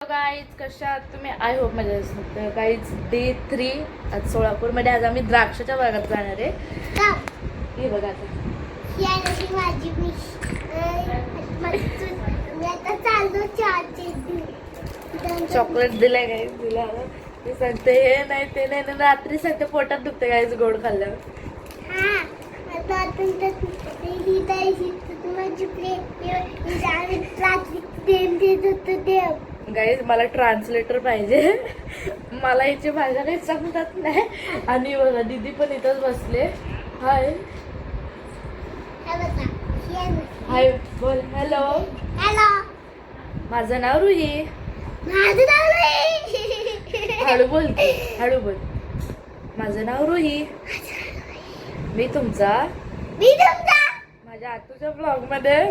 Guys कशा आहात तुम्ही? आय होप मजा असतं. गाईज डे 3 आज सोलापूरमध्ये. आज आम्ही द्राक्षाच्या बागात जाणार आहे. हे बघा आता चॉकलेट दिलाय गाईज. दिला ते सांगते हे नाही ते नाही. रात्री सांगते पोटात दुखते गाईज गोड खाल्ल्यावर. गाईज मला ट्रान्सलेटर पाहिजे. मला याची भाषा काही समजत नाही. आणि बघा दीदी पण इथंच बसले. हाय हाय बोल. हॅलो हॅलो, माझं नाव रुही. माझं नाव रुही. हळू बोल हळू बोल. माझं नाव रुही. मी तुमचा माझ्या आतूच्या ब्लॉग मध्ये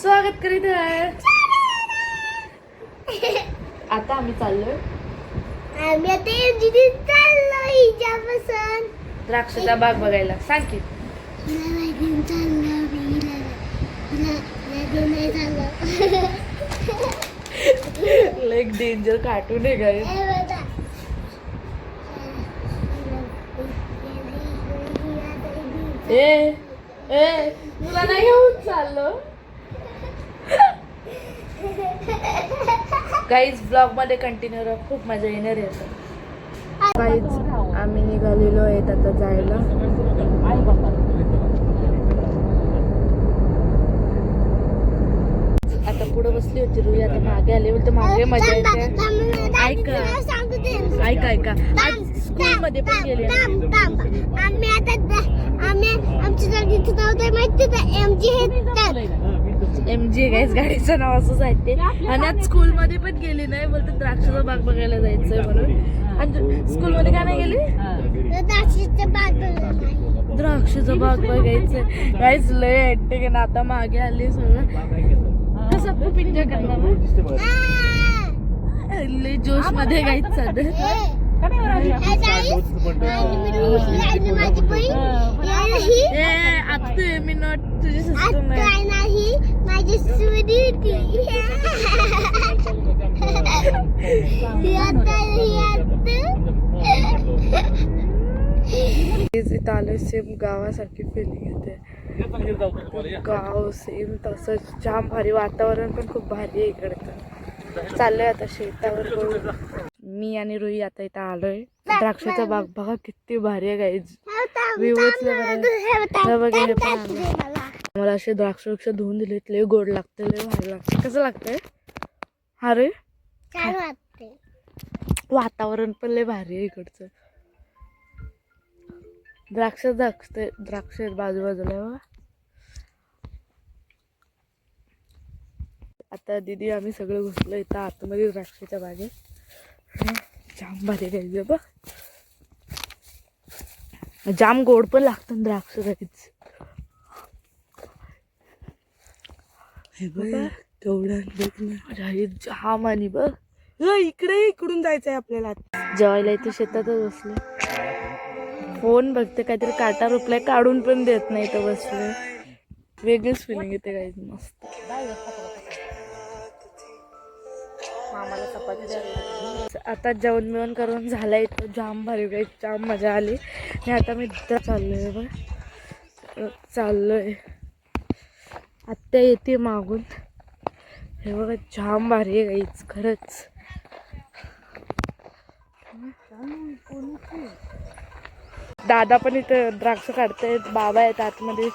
स्वागत करीत आहे. आता आम्ही चाललोय द्राक्षाचा बाग बघायला. सांग की लाईक डेंजर कार्टून आहे गाईज. ए ए तुला नाही घेऊन चाललो गाईज. ब्लॉग मध्ये कंटिन्यू राहा, खूप मजा येणार आहे. गाईज आम्ही निघालेलो आहेत आता जायला. आता पुढे बसली होती रुई, आता मागे आले. बोलते मागे मजा येते. ऐका ऐका ऐका आज स्कूल मध्ये पण गेले. MG गाईज गाडीचं नाव असंच आहे ते. आणि आज स्कूल मध्ये पण गेली नाही. बोलते द्राक्षाचा बाग बघायला जायचंय म्हणून. आणि स्कूल मध्ये काय नाही गेली. द्राक्षाचा बाग बघायचंय गाईज. लय वाटते की ना. आता मागे आली सगळं. कसं खूप एन्जॉय करणार. लय जोश मध्ये गाईज चालत. मी नॉट तुझी सिस्टर नाही. माझी सुनी होती. इथं आलं सेम गावासारखी फिलिंग येते. गाव सेम तसंच. जाम भारी वातावरण पण खूप भारी आहे इकडे. चाललोय आता शेतावर. मी आणि रुई आता इथं आलोय. द्राक्षाचा बाग बघा किती भारी आहे गाईज. मला असे द्राक्ष वृक्ष धुवून दिले. लय गोड लागते, लय भारी लागते. कसं लागतंय? हा रे वातावरण पण लय भारी आहे इकडचं. द्राक्ष द्राक्ष बाजूबाजूला बघा. आता दीदी आम्ही सगळं घुसलो इथं आतमध्ये द्राक्षाच्या बागेत. जाम भारी गाईज बघ. जाम गोड पण लागतं द्राक्ष गाईज. जाम आणि बघ इकडे इकडून जायचंय आपल्याला. जेवायला इथे शेतातच बसले. फोन बघते काहीतरी काटा रुपलाय काढून पण देत नाही. तर बसले वेगळीच फिलिंग येते गाईज. मस्त. आता जेवण मिळून करून झालंय. इथं जाम भारी गाईज. जाम मजा आली. आणि आता मी चाललोय बघ. चाललोय आत्या येते मागून. हे बघा जाम भारी आहे गाईज खरंच. दादा पण इथं द्राक्ष काढतायत. बाबा आहेत आतमध्ये.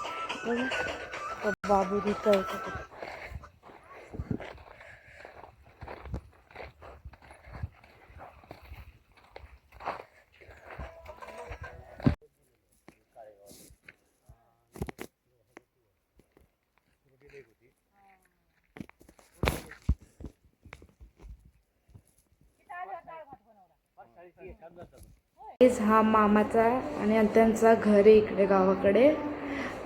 बाबू तिथं हा मामाचा आणि त्यांचा घर आहे इकडे गावाकडे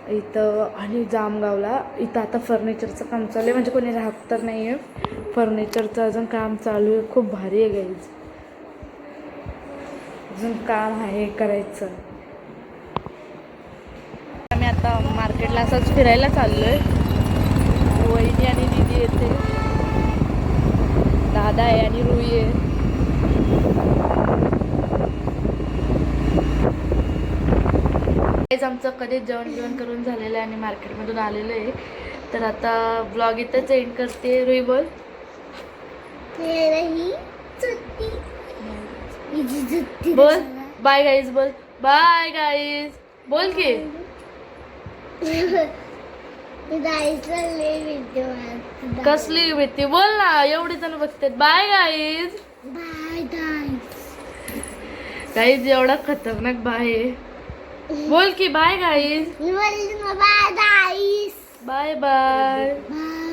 इथं. आणि जामगावला इथं आता फर्निचरचं काम चालू आहे. म्हणजे कोणी राहत तर नाही आहे. फर्निचरचं अजून काम चालू आहे. खूप भारी आहे गाईज. अजून काम आहे करायचं. आम्ही आता मार्केटला असंच फिरायला चाललोय. वहिनी आणि दीदी येते. दादा आहे आणि रुई आहे. आमचं कधीच जेवण करून झालेलं आहे आणि मार्केटमधून आलेलं आहे. तर आता ब्लॉग इथंच एंड करते. रुई बोल. बोल बाय गाईज. बोल बाय गाईज. बोल की. कसली भीती बोल ना. एवढी जण बघतात. Bye guys. Bye guys. Guys एवढा खतरनाक बाय आहे. बोल की bye guys. Bye guys. Bye bye. Bye.